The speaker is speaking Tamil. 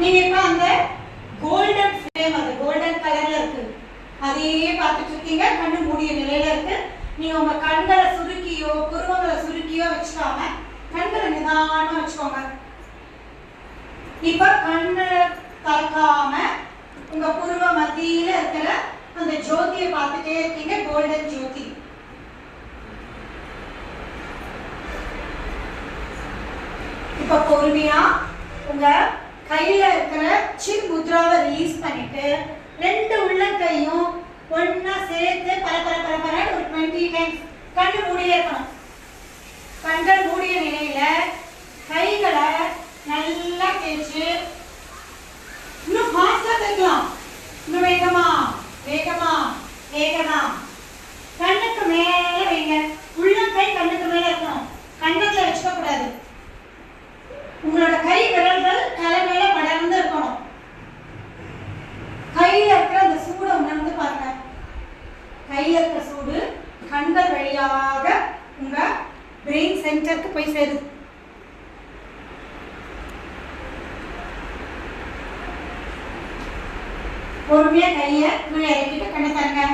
நீங்க இப்ப அந்த கோல்டன் ஃப்ளேம், அது கோல்டன் கலர்ல இருக்கு, அதையே பார்த்துட்டு இருக்கீங்க. கண்ணு மூடிய நிலையில இருக்கு. நீங்க உங்க கண்களை சுருக்கியோ புருவங்களை சுருக்கியோ வச்சுக்காம கண்களை நிதானமா வச்சுக்கோங்க. இப்ப கண்ணை திறக்காம உங்க புருவ மத்தியில இருக்கிற அந்த ஜோதியை பார்த்துட்டே இருக்கீங்க, கோல்டன் ஜோதி. இப்ப பொறுமையா உங்க கையில இருக்கிற சின் முத்ராவை ரிலீஸ் பண்ணிட்டு ரெண்டு உள்ளங்கையும் ஒன்னா சேர்த்து பர ஒரு 20 டைம்ஸ் கண்ணு மூடியே இருக்கணும். கண்கள் மூடிய நிலையில கைகளை நல்லா தேய்ச்சு இன்னும் ஃபாஸ்டா தேய்க்கலாம். இன்னும் வேகமா வேகமா வேகமா கண்ணுக்கு மேல வைங்க. உள்ளங்கை கண்ணுக்கு மேல இருக்கணும், கண்ணத்துல வச்சுக்க கூடாது. உங்களோட கை விரல்கள் தலை மேல படர்ந்து இருக்கணும். கையில இருக்கிற அந்த சூடை உணர்ந்து பாருங்க. கையில இருக்கிற சூடு கண்கள் வழியாக உங்க பிரெயின் சென்டருக்கு போய் சேருது. பொறுமையா கையை கீழே இறக்கிட்டு கண்ணை தருங்க.